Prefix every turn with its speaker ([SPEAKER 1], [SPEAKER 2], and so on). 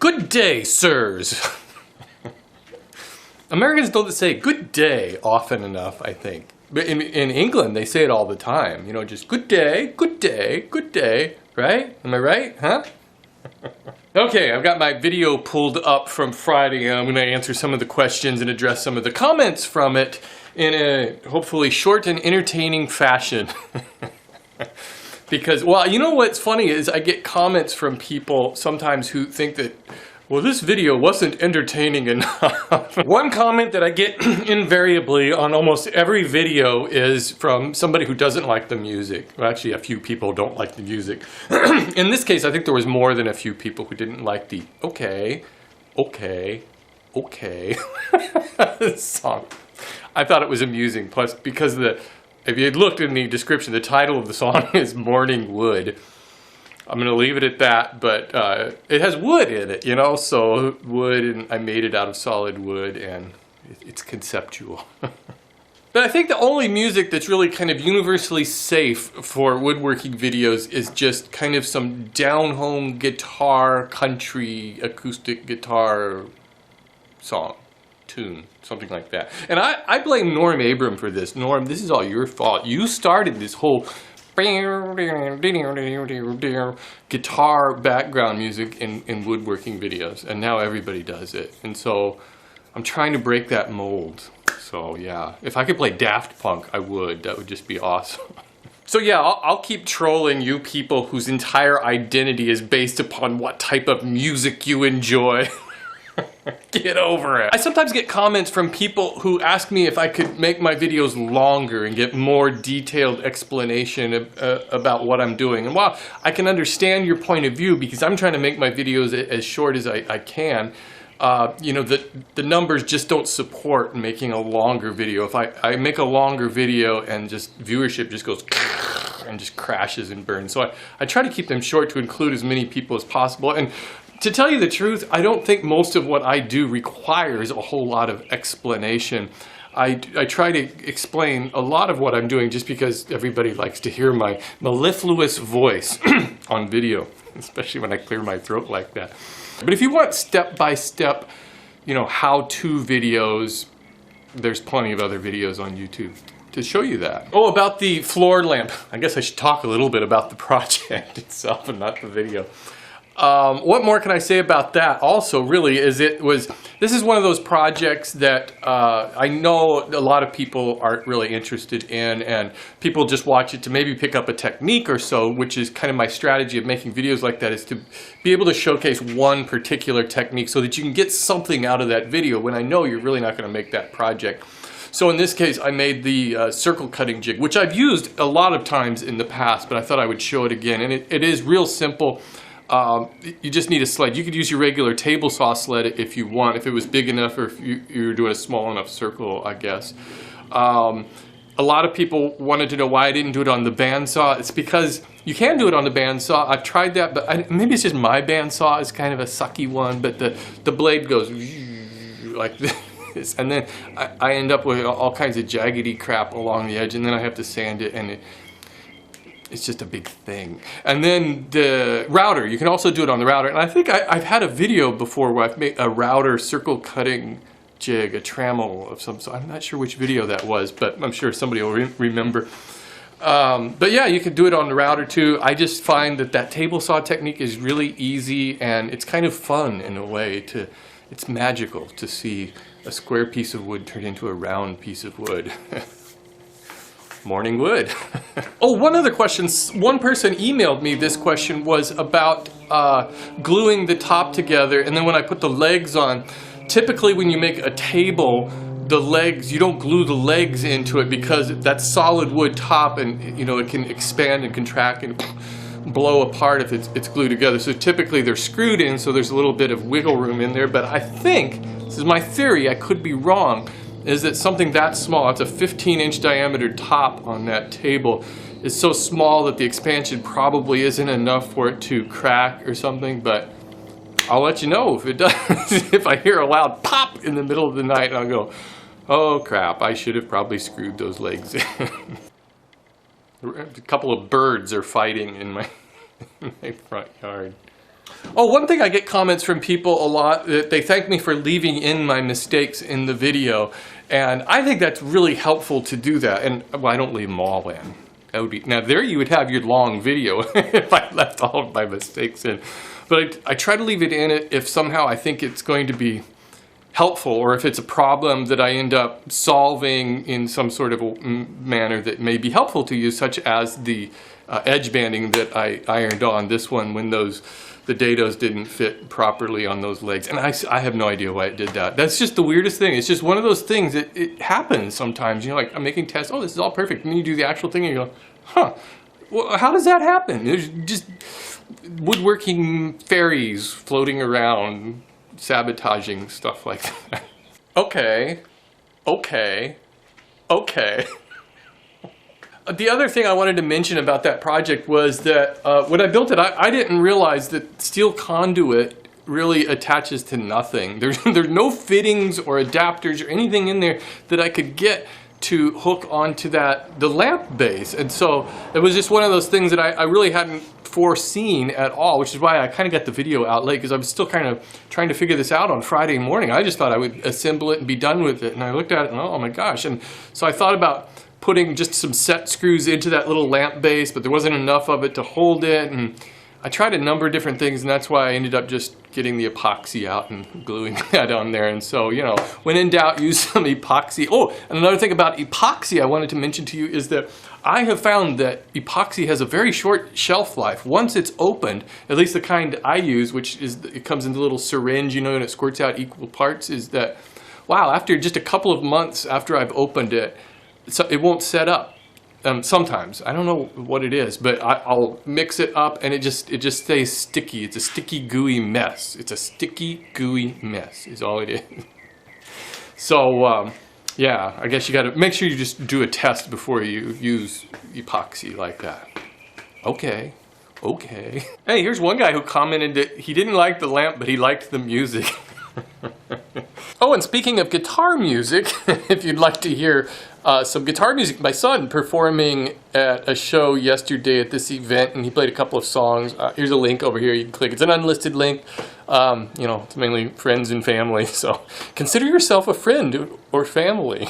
[SPEAKER 1] Good day, sirs. Americans don't say good day often enough, I think. But in England, they say it all the time. You know, just good day, good day, good day, right? Am I right? Huh? Okay, I've got my video pulled up from Friday, and I'm going to answer some of the questions and address some of the comments from it in a hopefully short and entertaining fashion. Because, well, you know what's funny is I get comments from people sometimes who think that, well, this video wasn't entertaining enough. One comment that I get invariably on almost every video is from somebody who doesn't like the music. Well, actually, a few people don't like the music. In this case, I think there was more than a few people who didn't like the okay song. I thought it was amusing. Plus, because if you had looked in the description, the title of the song is Morning Wood. I'm going to leave it at that, but it has wood in it, you know, so wood, and I made it out of solid wood, and it's conceptual. But I think the only music that's really kind of universally safe for woodworking videos is just kind of some down-home guitar, country, acoustic guitar song. Tune, something like that. And I blame Norm Abram for this. Norm, this is all your fault. You started this whole guitar background music in woodworking videos, and now everybody does it. And so I'm trying to break that mold. So yeah, if I could play Daft Punk, I would. That would just be awesome. So yeah, I'll keep trolling you people whose entire identity is based upon what type of music you enjoy. Get over it. I sometimes get comments from people who ask me if I could make my videos longer and get more detailed explanation about what I'm doing. And while I can understand your point of view, because I'm trying to make my videos as short as I can, you know, the numbers just don't support making a longer video. If I make a longer video and just viewership just goes and just crashes and burns. So I try to keep them short to include as many people as possible. And to tell you the truth, I don't think most of what I do requires a whole lot of explanation. I try to explain a lot of what I'm doing just because everybody likes to hear my mellifluous voice on video, especially when I clear my throat like that. But if you want step-by-step, you know, how-to videos, there's plenty of other videos on YouTube to show you that. Oh, about the floor lamp. I guess I should talk a little bit about the project itself and not the video. What more can I say about that? Also, really, this is one of those projects that I know a lot of people aren't really interested in, and people just watch it to maybe pick up a technique or so, which is kind of my strategy of making videos like that, is to be able to showcase one particular technique so that you can get something out of that video when I know you're really not going to make that project. So in this case, I made the circle cutting jig, which I've used a lot of times in the past, but I thought I would show it again. And it is real simple. You just need a sled. You could use your regular table saw sled if you want, if it was big enough, or if you were doing a small enough circle, I guess. A lot of people wanted to know why I didn't do it on the bandsaw. It's because you can do it on the bandsaw. I've tried that, but maybe it's just my bandsaw is kind of a sucky one, but the blade goes like this, and then I end up with all kinds of jaggedy crap along the edge, and then I have to sand it, and it's just a big thing. And then the router, you can also do it on the router. And I think I've had a video before where I've made a router circle cutting jig, a trammel of some sort. I'm not sure which video that was, but I'm sure somebody will remember. But yeah, you can do it on the router too. I just find that table saw technique is really easy, and it's kind of fun in a way. It's magical to see a square piece of wood turn into a round piece of wood. Morning wood. Oh, one other question. One person emailed me this question, was about gluing the top together, and then when I put the legs on, typically when you make a table, the legs, you don't glue the legs into it because that's solid wood top, and you know, it can expand and contract and blow apart if it's glued together. So typically they're screwed in, so there's a little bit of wiggle room in there. But I think, this is my theory, I could be wrong, is that something that small, it's a 15-inch diameter top on that table, is so small that the expansion probably isn't enough for it to crack or something. But I'll let you know if it does. If I hear a loud pop in the middle of the night, I'll go, oh crap, I should have probably screwed those legs in. A couple of birds are fighting in my front yard. Oh, one thing I get comments from people a lot that they thank me for leaving in my mistakes in the video, and I think that's really helpful to do that. And well, I don't leave them all in. That would be now there you would have your long video if I left all of my mistakes in. But I try to leave it in if somehow I think it's going to be helpful, or if it's a problem that I end up solving in some sort of a manner that may be helpful to you, such as the edge banding that I ironed on this one when the dados didn't fit properly on those legs. And I have no idea why it did that. That's just the weirdest thing. It's just one of those things that it happens sometimes. You know, like I'm making tests, oh, this is all perfect. And then you do the actual thing and you go, huh, well, how does that happen? There's just woodworking fairies floating around, sabotaging stuff like that. Okay. The other thing I wanted to mention about that project was that when I built it, I didn't realize that steel conduit really attaches to nothing. There's no fittings or adapters or anything in there that I could get to hook onto the lamp base. And so it was just one of those things that I really hadn't foreseen at all, which is why I kind of got the video out late, because I was still kind of trying to figure this out on Friday morning. I just thought I would assemble it and be done with it. And I looked at it and oh my gosh. And so I thought about putting just some set screws into that little lamp base, but there wasn't enough of it to hold it. And I tried a number of different things, and that's why I ended up just getting the epoxy out and gluing that on there. And so, you know, when in doubt, use some epoxy. Oh, and another thing about epoxy I wanted to mention to you is that I have found that epoxy has a very short shelf life. Once it's opened, at least the kind I use, which is, it comes in the little syringe, you know, and it squirts out equal parts, is that, wow, after just a couple of months after I've opened it, so it won't set up. Sometimes I don't know what it is, but I'll mix it up and it just stays sticky. It's a sticky gooey mess. It's a sticky gooey mess is all it is. So yeah, I guess you got to make sure you just do a test before you use epoxy like that. Okay. Hey, here's one guy who commented that he didn't like the lamp, but he liked the music. Oh, and speaking of guitar music, if you'd like to hear some guitar music, my son performing at a show yesterday at this event, and he played a couple of songs. Here's a link over here you can click. It's an unlisted link. You know, it's mainly friends and family, so consider yourself a friend or family.